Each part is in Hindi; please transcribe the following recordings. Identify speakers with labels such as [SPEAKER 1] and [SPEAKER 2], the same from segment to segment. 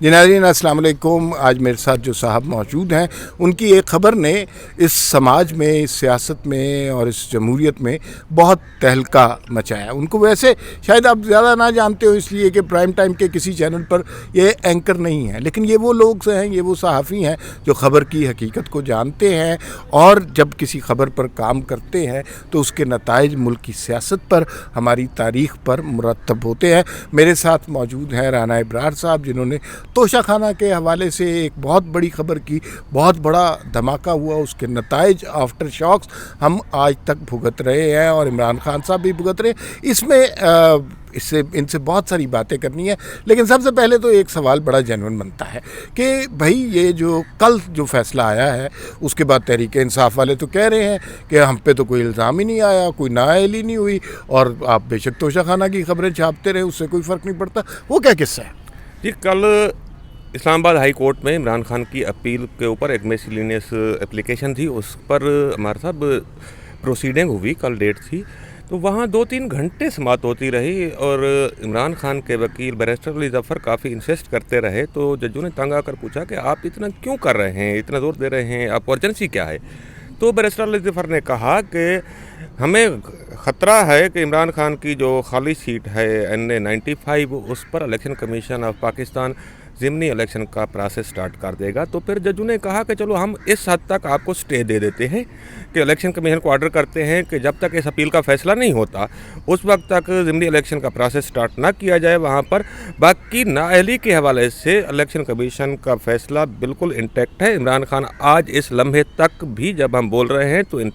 [SPEAKER 1] जी नाज़रीन, अस्सलाम वालेकुम। आज मेरे साथ जो साहब मौजूद हैं, उनकी एक ख़बर ने इस समाज में, इस सियासत में और इस जमहूरियत में बहुत तहलका मचाया। उनको वैसे शायद आप ज़्यादा ना जानते हो, इसलिए कि प्राइम टाइम के किसी चैनल पर ये एंकर नहीं हैं, लेकिन ये वो लोग हैं, ये वो सहाफ़ी हैं जो ख़बर की हकीकत को जानते हैं और जब किसी ख़बर पर काम करते हैं तो उसके नताइज मुल्क की सियासत पर, हमारी तारीख़ पर मुरतब होते हैं। मेरे साथ मौजूद हैं राना इब्रार साहब, जिन्होंने तोशाखाना के हवाले से एक बहुत बड़ी ख़बर की, बहुत बड़ा धमाका हुआ, उसके नताइज आफ्टर शॉक्स हम आज तक भुगत रहे हैं और इमरान खान साहब भी भुगत रहे हैं। इसमें इनसे बहुत सारी बातें करनी है, लेकिन सबसे पहले तो एक सवाल बड़ा जेन्युइन बनता है कि भाई ये जो कल जो फ़ैसला आया है, उसके बाद तहरीक इंसाफ वाले तो कह रहे हैं कि हम पे तो कोई इल्ज़ाम ही नहीं आया, कोई नाअहली नहीं हुई और आप बेशक तोशाखाना की ख़बरें छापते रहे, उससे कोई फ़र्क नहीं पड़ता। वो क्या किस्सा है
[SPEAKER 2] जी? कल इस्लामाबाद हाई कोर्ट में इमरान खान की अपील के ऊपर एक मिसलिनियस एप्लीकेशन थी, उस पर हमारे साहब प्रोसीडिंग हुई, कल डेट थी। तो वहाँ 2-3 घंटे समाअत होती रही और इमरान खान के वकील बैरिस्टर अली ज़फ़र काफ़ी इंसिस्ट करते रहे। तो जजों ने तंग आकर पूछा कि आप इतना क्यों कर रहे हैं, इतना ज़ोर दे रहे हैं, आप अर्जेंसी क्या है? तो बैरिस्टर अली ज़फ़र ने कहा कि हमें ख़तरा है कि इमरान खान की जो खाली सीट है NA 95, उस पर इलेक्शन कमीशन ऑफ पाकिस्तान ज़िमनी इलेक्शन का प्रोसेस स्टार्ट कर देगा। तो फिर जजों ने कहा कि चलो हम इस हद तक आपको स्टे दे देते हैं कि इलेक्शन कमीशन को ऑर्डर करते हैं कि जब तक इस अपील का फ़ैसला नहीं होता उस वक्त तक ज़िमनी इलेक्शन का प्रोसेस स्टार्ट ना किया जाए वहाँ पर। बाकी नाअहली के हवाले से इलेक्शन कमीशन का फ़ैसला बिल्कुल इंटैक्ट है। इमरान खान आज इस लम्हे तक भी जब हम बोल रहे हैं तो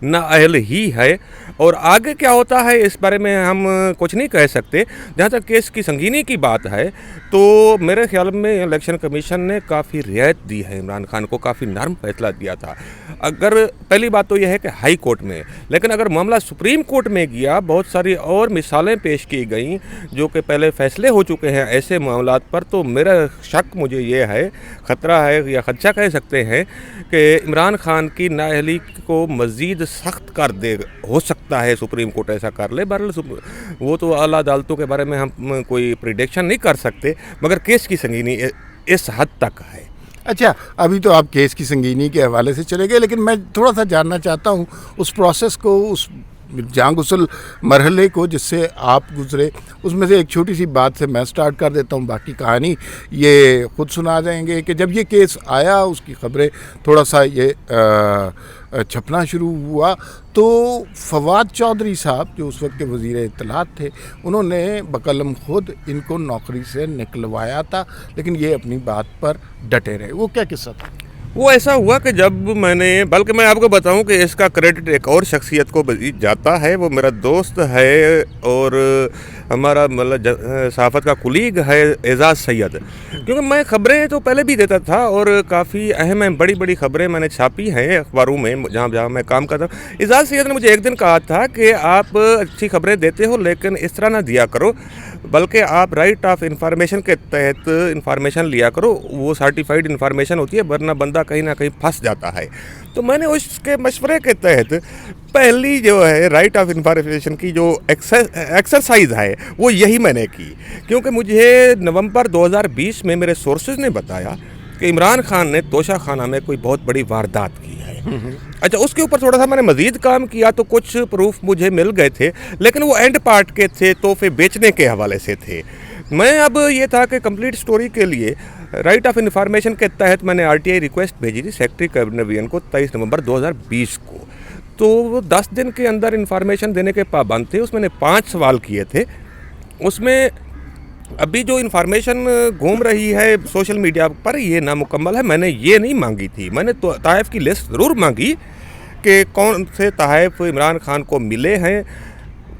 [SPEAKER 2] नाअहल ही है और आगे क्या होता है इस बारे में हम कुछ नहीं कह सकते। जहाँ तक केस की संगीनी की बात है तो मेरे ख्याल में इलेक्शन कमीशन ने काफ़ी रियायत दी है, इमरान खान को काफ़ी नरम फैसला दिया था। अगर पहली बात तो यह है कि हाई कोर्ट में, लेकिन अगर मामला सुप्रीम कोर्ट में गया, बहुत सारी और मिसालें पेश की गई जो कि पहले फैसले हो चुके हैं ऐसे मामलात पर, तो मेरा शक मुझे ये है, ख़तरा है या खदशा कह सकते हैं कि इमरान खान की नाअहली को मज़ीद सख्त कर दे, हो सकता है सुप्रीम कोर्ट ऐसा कर ले। बहरहाल वो तो आला अदालतों के बारे में हम कोई प्रिडिक्शन नहीं कर सकते, मगर केस की संगीनी इस हद तक है।
[SPEAKER 1] अच्छा, अभी तो आप केस की संगीनी के हवाले से चले गए, लेकिन मैं थोड़ा सा जानना चाहता हूँ उस प्रोसेस को, उस जांगुसल मरहले को जिससे आप गुजरे। उसमें से एक छोटी सी बात से मैं स्टार्ट कर देता हूँ, बाकी कहानी ये ख़ुद सुना जाएंगे कि जब ये केस आया, उसकी ख़बरें थोड़ा सा ये छपना शुरू हुआ तो फवाद चौधरी साहब जो उस वक्त के वज़ीर इत्तलात थे, उन्होंने बकलम ख़ुद इनको नौकरी से निकलवाया था, लेकिन ये अपनी बात पर डटे रहे। वो क्या किस्सा था?
[SPEAKER 2] वो ऐसा हुआ कि जब मैंने, बल्कि मैं आपको बताऊं कि इसका क्रेडिट एक और शख्सियत को जाता है, वो मेरा दोस्त है और हमारा मतलब सहाफ़त का कुलीग है, एजाज़ सैयद। क्योंकि मैं ख़बरें तो पहले भी देता था और काफ़ी अहम बड़ी बड़ी ख़बरें मैंने छापी हैं अखबारों में जहाँ जहाँ मैं काम करता हूँ। एजाज़ सैयद ने मुझे एक दिन कहा था कि आप अच्छी ख़बरें देते हो लेकिन इस तरह ना दिया करो, बल्कि आप राइट ऑफ इंफॉर्मेशन के तहत इंफॉर्मेशन लिया करो, वो सर्टिफाइड इंफॉर्मेशन होती है, वरना बंदा कहीं ना कहीं फंस जाता है। तो मैंने उसके मशवरे के तहत पहली जो है राइट ऑफ इंफॉर्मेशन की जो एक्सरसाइज है वो यही मैंने की, क्योंकि मुझे नवंबर 2020 में मेरे सोर्सेज ने बताया कि इमरान खान ने तोशाखाना में कोई बहुत बड़ी वारदात की है। अच्छा, उसके ऊपर थोड़ा सा मैंने मज़ीद काम किया तो कुछ प्रूफ मुझे मिल गए थे, लेकिन वो एंड पार्ट के थे, तोहफे बेचने के हवाले से थे। मैं अब ये था कि कंप्लीट स्टोरी के लिए राइट ऑफ इंफॉर्मेशन के तहत मैंने RTI रिक्वेस्ट भेजी थी सेक्रेटरी कैबिनेट को 23 नवंबर 2020 को। तो वो 10 दिन के अंदर इंफॉर्मेशन देने के पाबंद थे। उसमें मैंने 5 सवाल किए थे। उसमें अभी जो इन्फॉर्मेशन घूम रही है सोशल मीडिया पर ये नामुकम्मल है। मैंने ये नहीं मांगी थी, मैंने तो तहफ़ की लिस्ट ज़रूर मांगी कि कौन से तहफ़ इमरान खान को मिले हैं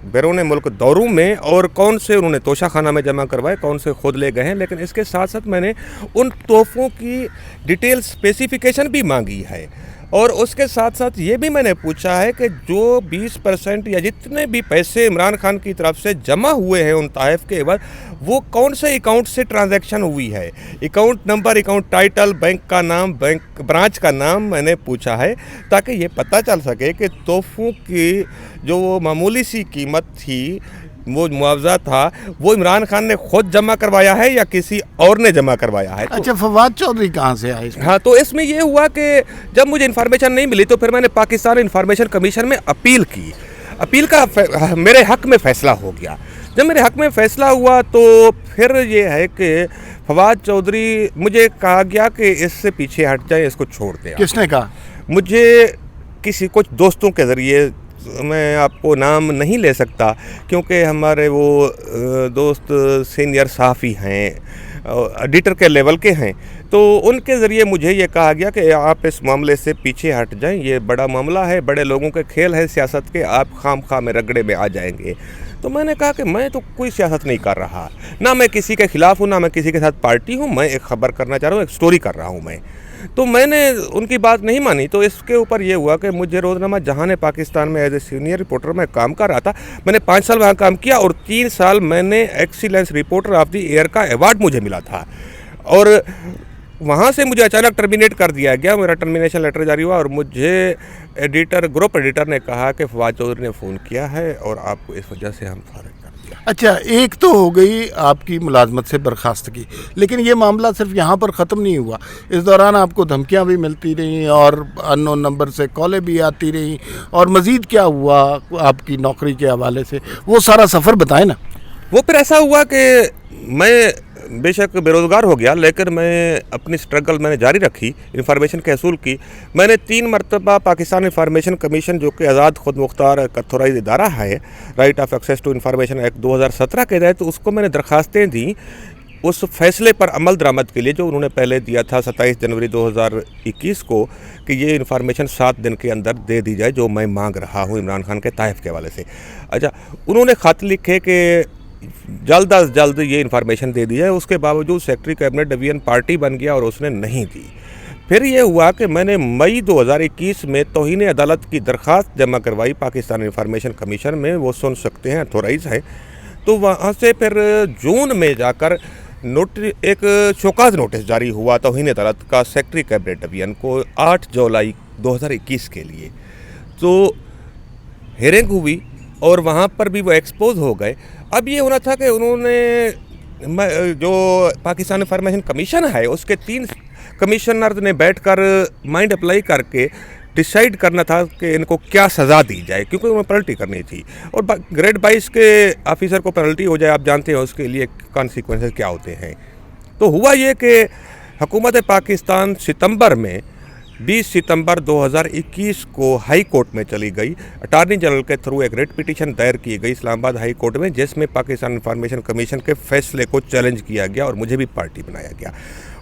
[SPEAKER 2] बैरून मुल्क दौरों में और कौन से उन्होंने तोशाखाना में जमा करवाए, कौन से खुद ले गए हैं। लेकिन इसके साथ साथ मैंने उन तोहफ़ों की डिटेल स्पेसिफिकेशन भी मांगी है और उसके साथ साथ ये भी मैंने पूछा है कि जो 20% या जितने भी पैसे इमरान खान की तरफ से जमा हुए हैं उन तहफ़ के बाद, वो कौन से अकाउंट से ट्रांजैक्शन हुई है, account number, account title, bank का नाम, बैंक ब्रांच का नाम मैंने पूछा है, ताकि ये पता चल सके कि तोहफ़ों की जो वो मामूली सी कीमत थी वो मुआवजा था वो इमरान खान ने खुद जमा करवाया है या किसी और ने जमा करवाया है।
[SPEAKER 1] अच्छा, फवाद चौधरी कहाँ से आए इसमें?
[SPEAKER 2] हाँ, तो इसमें ये हुआ कि जब मुझे इन्फॉर्मेशन नहीं मिली तो फिर मैंने पाकिस्तान इन्फॉर्मेशन कमीशन में अपील की। अपील का मेरे हक में फ़ैसला हो गया। जब मेरे हक में फ़ैसला हुआ तो फिर ये है कि फवाद चौधरी, मुझे कहा गया कि इससे पीछे हट जाए, इसको छोड़ दें।
[SPEAKER 1] किसने कहा?
[SPEAKER 2] मुझे किसी कुछ दोस्तों के ज़रिए, मैं आपको नाम नहीं ले सकता क्योंकि हमारे वो दोस्त सीनियर सहाफ़ी हैं, एडिटर के लेवल के हैं, तो उनके ज़रिए मुझे ये कहा गया कि आप इस मामले से पीछे हट जाएं, ये बड़ा मामला है, बड़े लोगों के खेल है सियासत के, आप खाम में रगड़े में आ जाएंगे। तो मैंने कहा कि मैं तो कोई सियासत नहीं कर रहा, ना मैं किसी के ख़िलाफ़ हूँ, ना मैं किसी के साथ पार्टी हूँ, मैं एक ख़बर करना चाह रहा हूँ, एक स्टोरी कर रहा हूँ मैं। तो मैंने उनकी बात नहीं मानी। तो इसके ऊपर ये हुआ कि मुझे रोज़नामा जहान पाकिस्तान में एज ए सीनियर रिपोर्टर मैं काम कर रहा था। मैंने 5 साल वहाँ काम किया और 3 साल मैंने excellence reporter of the year का अवार्ड मुझे मिला था। और वहाँ से मुझे अचानक टर्मिनेट कर दिया गया, मेरा टर्मिनेशन लेटर जारी हुआ और मुझे ग्रुप एडिटर ने कहा कि फवाद चौधरी ने फ़ोन किया है और आपको इस वजह से हम फारिग कर दिया।
[SPEAKER 1] अच्छा, एक तो हो गई आपकी मुलाजमत से बर्खास्तगी, लेकिन ये मामला सिर्फ यहाँ पर ख़त्म नहीं हुआ। इस दौरान आपको धमकियाँ भी मिलती रहीं और अननोन नंबर से कॉलें भी आती रहीं, और मज़ीद क्या हुआ आपकी नौकरी के हवाले से, वो सारा सफ़र बताएं ना।
[SPEAKER 2] वो फिर ऐसा हुआ कि मैं बेशक बेरोज़गार हो गया, लेकिन मैं अपनी स्ट्रगल मैंने जारी रखी, इन्फॉर्मेशन के असूल की। मैंने 3 मरतबा पाकिस्तान इन्फॉर्मेशन कमीशन, जो कि आज़ाद खुद मुख्तार ऑथोराइज इदारा है, right of access to information act 2017 के तहत, तो उसको मैंने दरख्वास्तें दी उस फैसले पर अमल दरामद के लिए जो उन्होंने पहले दिया था 27 जनवरी 2021 को, कि ये इन्फॉर्मेशन 7 दिन के अंदर दे दी जाए जो मैं मांग रहा हूँ इमरान खान के ताइफ के हवाले से। अच्छा, उन्होंने ख़त लिखे कि जल्द अज जल्द ये इन्फॉर्मेशन दे दी जाए। उसके बावजूद सेक्रेटरी कैबिनेट डिवीजन पार्टी बन गया और उसने नहीं दी। फिर ये हुआ कि मैंने मई 2021 में तौहीन अदालत की दरख्वास्त जमा करवाई पाकिस्तान इन्फॉर्मेशन कमीशन में, वो सुन सकते हैं, अथोराइज है। तो वहाँ से फिर जून में जाकर एक शोकाज नोटिस जारी हुआ तौहीन अदालत का सेक्रेटरी कैबिनेट डिवीजन को 8 जुलाई 2021 के लिए। तो हेयरिंग हुई और वहाँ पर भी वो एक्सपोज हो गए। अब ये होना था कि उन्होंने, जो पाकिस्तान इन्फॉर्मेशन कमीशन है उसके 3 कमिश्नर ने बैठकर माइंड अप्लाई करके डिसाइड करना था कि इनको क्या सज़ा दी जाए, क्योंकि उन्हें पेनल्टी करनी थी। और ग्रेड 22 के ऑफिसर को पेनल्टी हो जाए, आप जानते हैं उसके लिए कॉन्सिक्वेंसेस क्या होते हैं। तो हुआ ये कि हुकूमत पाकिस्तान सितंबर में 20 सितंबर 2021 को हाई कोर्ट में चली गई। अटॉर्नी जनरल के थ्रू एक रेट पिटीशन दायर की गई इस्लामाबाद हाई कोर्ट में, जिसमें पाकिस्तान इन्फॉर्मेशन कमीशन के फैसले को चैलेंज किया गया और मुझे भी पार्टी बनाया गया।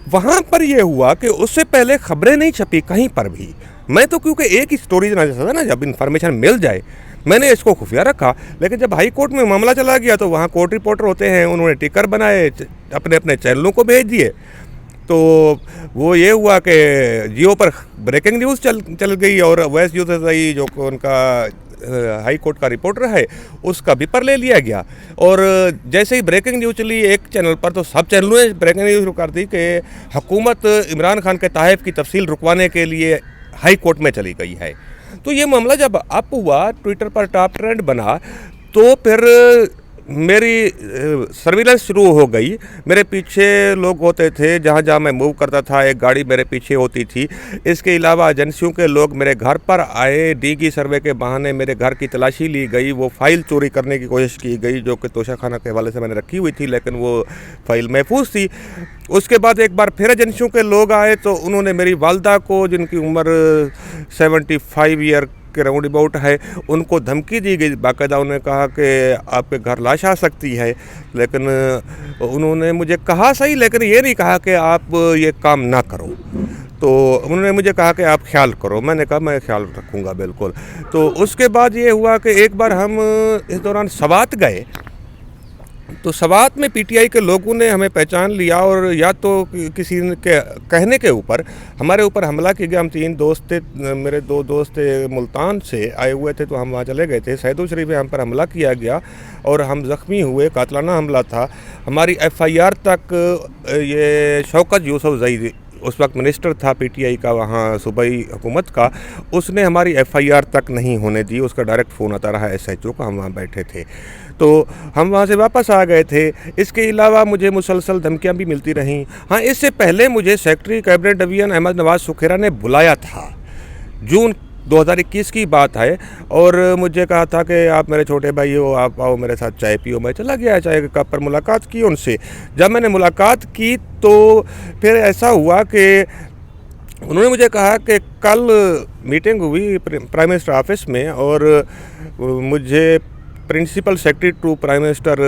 [SPEAKER 2] वहाँ पर यह हुआ कि उससे पहले खबरें नहीं छपी कहीं पर भी। मैं तो क्योंकि एक ही स्टोरी देना चाहता था ना, जब इन्फॉर्मेशन मिल जाए, मैंने इसको खुफिया रखा। लेकिन जब हाई कोर्ट में मामला चला गया तो वहाँ कोर्ट रिपोर्टर होते हैं, उन्होंने टिकर बनाए, अपने अपने चैनलों को भेज दिए। तो वो ये हुआ कि जियो पर ब्रेकिंग न्यूज़ चल गई और वैस यूसुफज़ई जो उनका हाई कोर्ट का रिपोर्टर है उसका पेपर ले लिया गया। और जैसे ही ब्रेकिंग न्यूज़ चली एक चैनल पर तो सब चैनलों ने ब्रेकिंग न्यूज़ शुरू कर दी कि हुकूमत इमरान खान के ताइफ की तफसील रुकवाने के लिए हाई कोर्ट में चली गई है। तो ये मामला जब अप हुआ, ट्विटर पर टॉप ट्रेंड बना, तो फिर मेरी सर्विलेंस शुरू हो गई। मेरे पीछे लोग होते थे, जहाँ जहाँ मैं मूव करता था एक गाड़ी मेरे पीछे होती थी। इसके अलावा एजेंसियों के लोग मेरे घर पर आए, डीगी सर्वे के बहाने मेरे घर की तलाशी ली गई। वो फ़ाइल चोरी करने की कोशिश की गई जो कि तोशा खाना के हवाले से मैंने रखी हुई थी, लेकिन वो फ़ाइल महफूज थी। उसके बाद एक बार फिर एजेंसियों के लोग आए तो उन्होंने मेरी वालदा को, जिनकी उम्र 75 ईयर के राउंड अबाउट है, उनको धमकी दी गई। बाकायदा उन्होंने कहा कि आपके घर लाश आ सकती है। लेकिन उन्होंने मुझे कहा सही, लेकिन ये नहीं कहा कि आप ये काम ना करो। तो उन्होंने मुझे कहा कि आप ख्याल करो। मैंने कहा मैं ख्याल रखूँगा बिल्कुल। तो उसके बाद ये हुआ कि एक बार हम इस दौरान सवात गए, तो सवात में पीटीआई के लोगों ने हमें पहचान लिया और या तो किसी के कहने के ऊपर हमारे ऊपर हमला किया गया। हम 3 दोस्त थे, मेरे 2 दोस्त थे मुल्तान से आए हुए थे, तो हम वहाँ चले गए थे। सैदो शरीफ में हम पर हमला किया गया और हम ज़ख्मी हुए, कातलाना हमला था। हमारी एफआईआर तक ये शौकत यूसुफज़ई, उस वक्त मिनिस्टर था पीटीआई का वहाँ सूबाई हुकूमत का, उसने हमारी एफआईआर तक नहीं होने दी। उसका डायरेक्ट फ़ोन आता रहा एसएचओ का, हम वहाँ बैठे थे। तो हम वहाँ से वापस आ गए थे। इसके अलावा मुझे मुसलसल धमकियाँ भी मिलती रहीं। हाँ, इससे पहले मुझे secretary cabinet division Ahmad Nawaz Sukhera ने बुलाया था, जून 2021 की बात है, और मुझे कहा था कि आप मेरे छोटे भाई हो, आप आओ मेरे साथ चाय पियो। मैं चला गया, चाय के कप पर मुलाकात की उनसे। जब मैंने मुलाकात की तो फिर ऐसा हुआ कि उन्होंने मुझे कहा कि कल मीटिंग हुई प्राइम मिनिस्टर ऑफिस में, और मुझे principal secretary to prime minister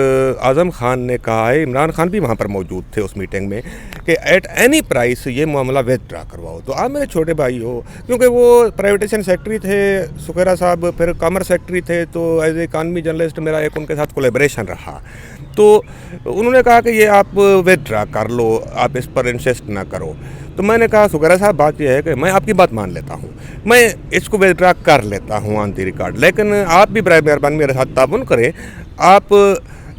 [SPEAKER 2] Azam Khan ने कहा है, इमरान खान भी वहाँ पर मौजूद थे उस मीटिंग में, कि एट एनी प्राइस ये मामला विथड्रा करवाओ। तो आप मेरे छोटे भाई हो, क्योंकि वो प्राइवेटाइजेशन सेक्रेटरी थे सुखेरा साहब, फिर कॉमर्स सेक्रेटरी थे, तो एज ए इकानमी जर्नलिस्ट मेरा एक उनके साथ कोलेब्रेशन रहा। तो उन्होंने कहा कि ये आप विथड्रा कर लो, आप इस पर इंसिस्ट ना करो। तो मैंने कहा सुखेरा साहब, बात यह है कि मैं आपकी बात मान लेता हूँ, मैं इसको विथड्रा कर लेता हूँ ऑन द रिकॉर्ड, लेकिन आप भी बराए मेहरबानी मेरे साथ ताउन करें। आप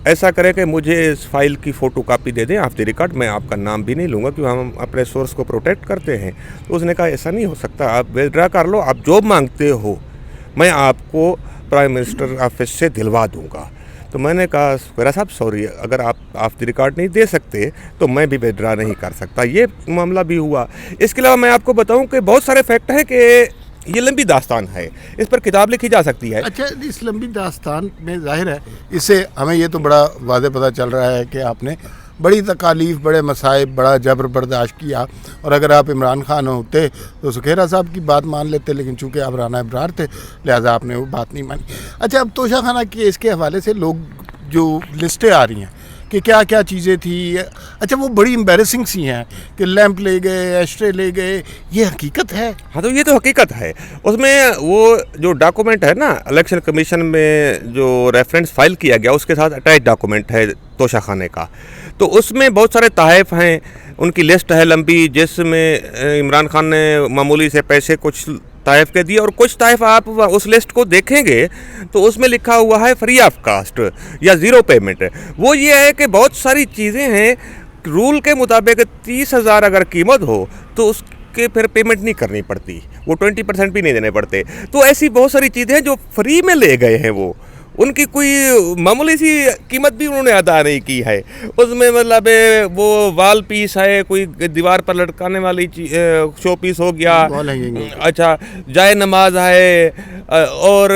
[SPEAKER 2] ऐसा करें कि मुझे इस फाइल की फ़ोटो कापी दे दें ऑफ द रिकॉर्ड। मैं आपका नाम भी नहीं लूँगा क्योंकि हम अपने सोर्स को प्रोटेक्ट करते हैं। तो उसने कहा ऐसा नहीं हो सकता, आप विथड्रा कर लो, आप जो मांगते हो मैं आपको प्राइम मिनिस्टर ऑफिस से दिलवा दूँगा। तो मैंने कहा सुखेरा साहब सॉरी, अगर आप ऑफ द रिकॉर्ड नहीं दे सकते तो मैं भी विथड्रा नहीं कर सकता। ये मामला भी हुआ। इसके अलावा मैं आपको बताऊं कि बहुत सारे फैक्ट हैं कि ये लंबी दास्तान है, इस पर किताब लिखी जा सकती है।
[SPEAKER 1] अच्छा, इस लंबी दास्तान में जाहिर है इससे हमें ये तो बड़ा वादे पता चल रहा है कि आपने बड़ी तकालीफ, बड़े मसाइब, बड़ा जबर बर्दाश्त किया, और अगर आप इमरान खान होते तो सुखेरा साहब की बात मान लेते, लेकिन चूंकि आप राना इब्रार थे लिहाजा आपने वो बात नहीं मानी। अच्छा, अब तोशा खाना केस के हवाले से लोग जो लिस्टें आ रही हैं कि क्या क्या चीज़ें थी, अच्छा वो बड़ी एम्बेरसिंग सी हैं कि लैंप ले गए, एस्ट्रे ले गए, ये हकीकत है?
[SPEAKER 2] हाँ, तो ये तो हकीकत है। उसमें वो जो डॉक्यूमेंट है ना, इलेक्शन कमीशन में जो रेफरेंस फाइल किया गया उसके साथ अटैच डॉक्यूमेंट है तोशा खाने का। तो उसमें बहुत सारे तहफ़ हैं, उनकी लिस्ट है लंबी, जिसमें इमरान खान ने मामूली से पैसे कुछ तहफ़ के दिए, और कुछ तहफ़ आप उस लिस्ट को देखेंगे तो उसमें लिखा हुआ है फ्री ऑफ कास्ट या ज़ीरो पेमेंट। वो ये है कि बहुत सारी चीज़ें हैं रूल के मुताबिक 30,000 अगर कीमत हो तो उसके फिर पेमेंट नहीं करनी पड़ती, वो 20% भी नहीं देने पड़ते। तो ऐसी बहुत सारी चीज़ें हैं जो फ्री में ले गए हैं, वो उनकी कोई मामूली सी कीमत भी उन्होंने अदा नहीं की है। उसमें मतलब वो वाल पीस है, कोई दीवार पर लटकाने वाली शो पीस हो गया, अच्छा जाए नमाज है, और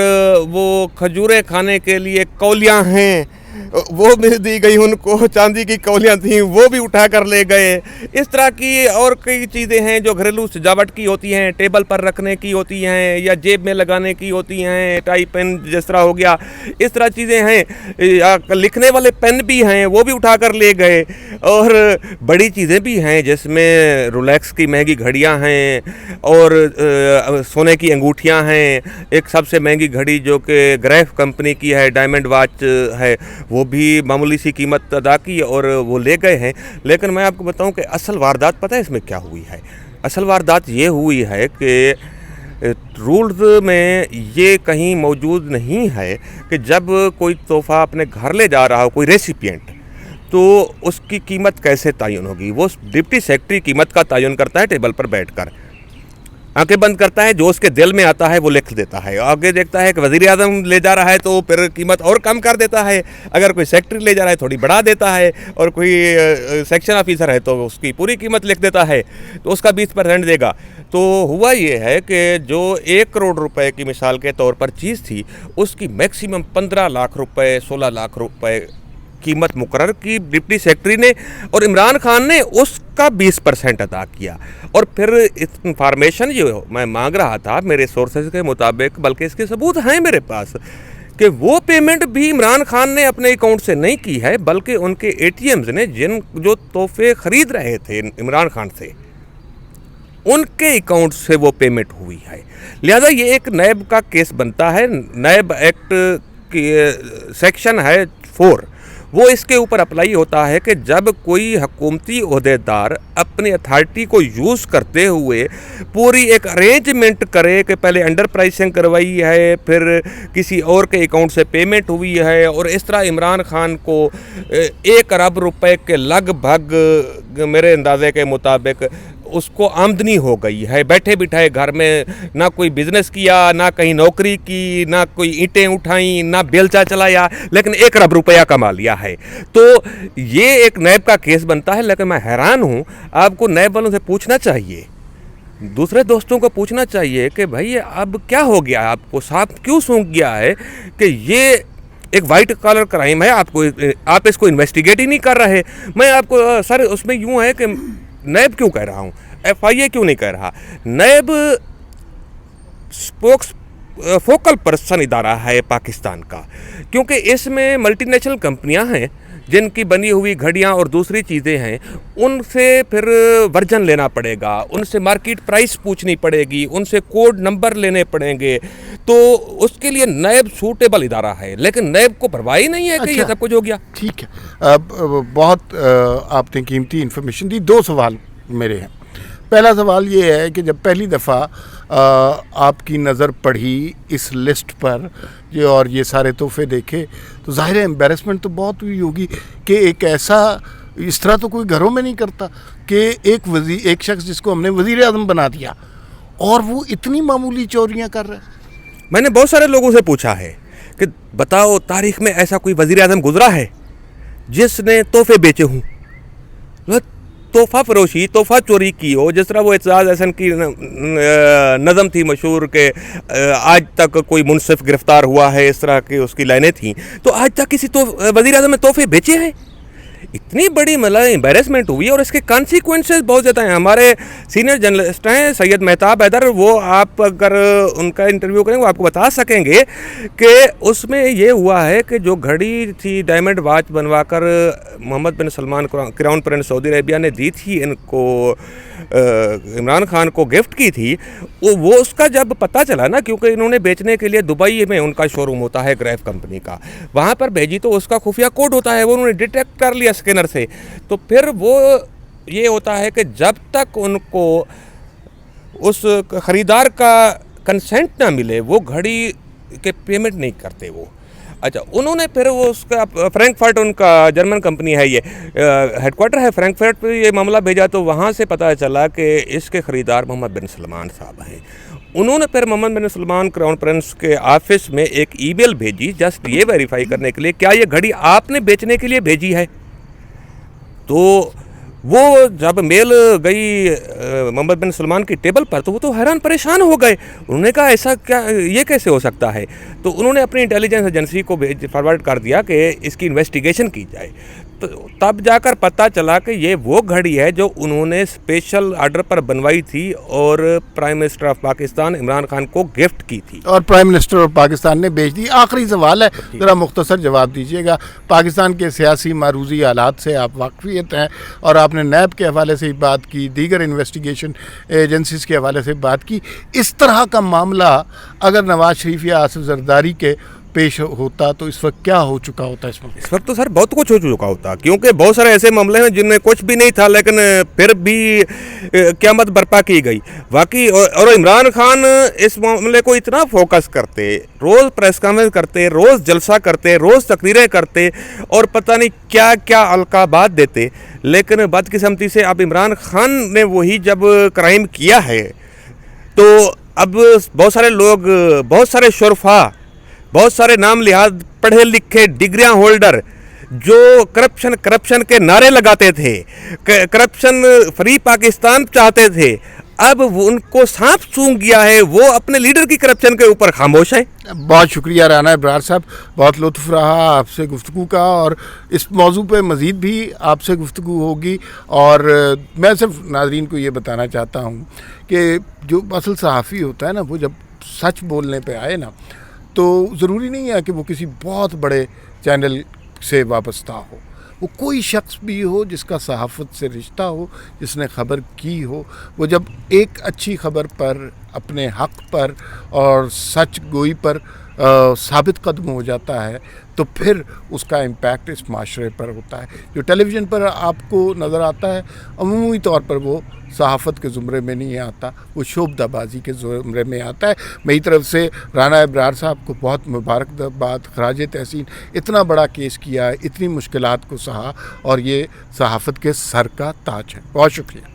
[SPEAKER 2] वो खजूरें खाने के लिए कौलियाँ हैं वो भी दी गई उनको, चांदी की कौलियाँ थीं वो भी उठा कर ले गए। इस तरह की और कई चीज़ें हैं जो घरेलू सजावट की होती हैं, टेबल पर रखने की होती हैं या जेब में लगाने की होती हैं, टाई पेन जिस तरह हो गया, इस तरह चीज़ें हैं। लिखने वाले पेन भी हैं वो भी उठा कर ले गए, और बड़ी चीज़ें भी हैं जिसमें रोलेक्स की महंगी घड़ियाँ हैं और सोने की अंगूठियाँ हैं। एक सबसे महंगी घड़ी जो कि ग्रेफ कंपनी की है, डायमंड वॉच है, वो भी मामूली सी कीमत अदा की और वो ले गए हैं। लेकिन मैं आपको बताऊं कि असल वारदात पता है इसमें क्या हुई है? असल वारदात ये हुई है कि रूल्स में ये कहीं मौजूद नहीं है कि जब कोई तोहफ़ा अपने घर ले जा रहा हो कोई रेसिपिएंट, तो उसकी कीमत कैसे तयन होगी। वो डिप्टी सेक्रेटरी कीमत का तयन करता है टेबल पर बैठकर, आंखें बंद करता है, जो उसके दिल में आता है वो लिख देता है। आगे देखता है कि वज़ीर आज़म ले जा रहा है तो फिर कीमत और कम कर देता है, अगर कोई सेक्रेटरी ले जा रहा है थोड़ी बढ़ा देता है, और कोई सेक्शन ऑफिसर है तो उसकी पूरी कीमत लिख देता है, तो उसका 20% देगा। तो हुआ ये है कि जो 1 करोड़ रुपए की मिसाल के तौर पर चीज़ थी, उसकी मैक्सिमम 15 लाख रुपए 16 लाख रुपए कीमत मुकर्रर की डिप्टी सेक्रेटरी ने, और इमरान खान ने उसका 20% अदा किया। और फिर इंफॉर्मेशन जो मैं मांग रहा था मेरे सोर्सेज के मुताबिक, बल्कि इसके सबूत हैं मेरे पास, कि वो पेमेंट भी इमरान खान ने अपने अकाउंट से नहीं की है, बल्कि उनके ATMs ने जो तोहफे खरीद रहे थे इमरान खान से, उनके अकाउंट से वो पेमेंट हुई है। लिहाजा ये एक नैब का केस बनता है। नैब एक्ट की सेक्शन है 4, वो इसके ऊपर अप्लाई होता है कि जब कोई हुकूमती ओहदेदार अपनी अथॉरिटी को यूज़ करते हुए पूरी एक अरेंजमेंट करे कि पहले अंडर प्राइसिंग करवाई है, फिर किसी और के अकाउंट से पेमेंट हुई है, और इस तरह इमरान खान को 1 अरब रुपए के लगभग मेरे अंदाजे के मुताबिक उसको आमदनी हो गई है, बैठे बिठाए घर में, ना कोई बिजनेस किया, ना कहीं नौकरी की, ना कोई ईंटें उठाई, ना बेलचा चलाया, लेकिन 1 अरब रुपया कमा लिया है। तो ये एक नैब का केस बनता है। लेकिन मैं हैरान हूँ, आपको नैब वालों से पूछना चाहिए, दूसरे दोस्तों को पूछना चाहिए कि भाई अब क्या हो गया, आपको साफ क्यों सूंघ गया है कि ये एक वाइट कॉलर क्राइम है, आप इसको इन्वेस्टिगेट ही नहीं कर रहे। मैं आपको सर उसमें यूँ है कि नैब क्यों कह रहा हूँ, FIA क्यों नहीं कह रहा। नैब फोकल पर्सन इदारा है पाकिस्तान का, क्योंकि इसमें मल्टीनेशनल कंपनियां हैं जिनकी बनी हुई घड़ियां और दूसरी चीज़ें हैं, उनसे फिर वर्जन लेना पड़ेगा, उनसे मार्केट प्राइस पूछनी पड़ेगी, उनसे कोड नंबर लेने पड़ेंगे। तो उसके लिए नैब सूटेबल इदारा है, लेकिन नैब को परवाह ही नहीं है कि ये सब कुछ हो गया।
[SPEAKER 1] ठीक है, अब बहुत आपने कीमती इन्फॉर्मेशन दी। 2 सवाल मेरे हैं। पहला सवाल ये है कि जब पहली दफ़ा आपकी नज़र पड़ी इस लिस्ट पर और ये सारे तोहफे देखे, तो ज़ाहिर है एम्बेरसमेंट तो बहुत हुई होगी कि एक ऐसा, इस तरह तो कोई घरों में नहीं करता कि एक शख्स जिसको हमने वज़ीर आज़म बना दिया और वो इतनी मामूली चोरियां कर रहा है।
[SPEAKER 2] मैंने बहुत सारे लोगों से पूछा है कि बताओ तारीख में ऐसा कोई वज़ीर आज़म गुजरा है जिसने तोहफे बेचे हों, तोहफा फरोशी, तोहफा चोरी की हो। जिस तरह वो एतजाज़ हसन की नज़म थी मशहूर के आज तक कोई मुनसिफ गिरफ्तार हुआ है, इस तरह की उसकी लाइनें थीं। तो आज तक किसी वज़ीर आज़म ने तोहफे बेचे हैं? इतनी बड़ी मतलब एम्बेरसमेंट हुई और इसके कॉन्सिक्वेंसेस बहुत ज़्यादा हैं। हमारे सीनियर जर्नलिस्ट हैं सैयद मेहताब हैदर, वो आप अगर उनका इंटरव्यू करेंगे वो आपको बता सकेंगे कि उसमें ये हुआ है कि जो घड़ी थी डायमंड वॉच बनवाकर Mohammed bin Salman crown prince Saudi Arabia ने दी थी इनको, इमरान खान को गिफ्ट की थी, वो उसका जब पता चला ना, क्योंकि इन्होंने बेचने के लिए दुबई में उनका शोरूम होता है ग्रेफ कंपनी का, वहाँ पर भेजी तो उसका खुफिया कोड होता है, वो उन्होंने डिटेक्ट कर लिया स्कैनर से। तो फिर वो ये होता है कि जब तक उनको उस ख़रीदार का कंसेंट ना मिले वो घड़ी के पेमेंट नहीं करते वो। अच्छा, उन्होंने फिर वो उसका फ्रैंकफर्ट, उनका जर्मन कंपनी है, ये हेडक्वार्टर है फ्रैंकफर्ट पे, ये मामला भेजा तो वहाँ से पता चला कि इसके ख़रीदार मोहम्मद बिन सलमान साहब हैं। उन्होंने फिर Mohammad bin Salman crown Prince के ऑफिस में एक ईमेल भेजी जस्ट ये वेरीफाई करने के लिए क्या ये घड़ी आपने बेचने के लिए भेजी है। तो वो जब मेल गई मोहम्मद बिन सलमान की टेबल पर तो वो तो हैरान परेशान हो गए। उन्होंने कहा ऐसा क्या, ये कैसे हो सकता है। तो उन्होंने अपनी इंटेलिजेंस एजेंसी को फॉरवर्ड कर दिया कि इसकी इन्वेस्टिगेशन की जाए। तो तब जाकर पता चला कि ये वो घड़ी है जो उन्होंने स्पेशल ऑर्डर पर बनवाई थी और prime minister of Pakistan Imran Khan को गिफ्ट की थी
[SPEAKER 1] और प्राइम मिनिस्टर ऑफ पाकिस्तान ने बेच दी। आखिरी सवाल है, ज़रा मुख्तसर जवाब दीजिएगा। पाकिस्तान के सियासी मारूजी हालात से आप वाकफियत हैं और आपने नैब के हवाले से बात की, दीगर इन्वेस्टिगेशन एजेंसीज़ के हवाले से बात की। इस तरह का मामला अगर नवाज शरीफ या आसिफ जरदारी के पेश होता तो इस वक्त क्या हो चुका होता?
[SPEAKER 2] इस वक्त तो सर बहुत कुछ हो चुका होता, क्योंकि बहुत सारे ऐसे मामले हैं जिनमें कुछ भी नहीं था लेकिन फिर भी क़यामत बर्पा की गई वाकई। और इमरान खान इस मामले को इतना फोकस करते, रोज़ प्रेस कॉन्फ्रेंस करते, रोज़ जलसा करते, रोज़ तकरीरें करते और पता नहीं क्या क्या अलकाबात देते, लेकिन बदकिस्मती से अब इमरान खान ने वही जब क्राइम किया है तो अब बहुत सारे लोग, बहुत सारे शुरफा, बहुत सारे नाम लिहाज पढ़े लिखे डिग्रियां होल्डर जो करप्शन के नारे लगाते थे, करप्शन फ्री पाकिस्तान चाहते थे, अब उनको सांप सूंघ गया है, वो अपने लीडर की करप्शन के ऊपर खामोश है।
[SPEAKER 1] बहुत शुक्रिया राना इब्रार साहब, बहुत लुत्फ़ रहा आपसे गुफ्तगू का और इस मौजू पे मज़ीद भी आपसे गुफ्तगू होगी। और मैं सिर्फ नाज़रीन को ये बताना चाहता हूँ कि जो असल सहाफ़ी होता है ना, वो जब सच बोलने पे आए ना तो ज़रूरी नहीं है कि वो किसी बहुत बड़े चैनल से वाबस्ता हो, वो कोई शख्स भी हो जिसका सहाफ़त से रिश्ता हो, जिसने ख़बर की हो, वो जब एक अच्छी ख़बर पर, अपने हक़ पर और सच गोई पर साबित कदम हो जाता है तो फिर उसका इम्पैक्ट इस माशरे पर होता है। जो टेलीविज़न पर आपको नज़र आता है अमूमी तौर पर वो सहाफ़त के ज़ुमरे में नहीं आता, वो शोबदाबाजी के ज़ुमरे में आता है। मेरी तरफ से राना इब्रार साहब को बहुत मुबारकबाद, खराज तहसीन। इतना बड़ा केस किया है, इतनी मुश्किलात को सहा और ये सहाफ़त के सर का ताज है। बहुत शुक्रिया।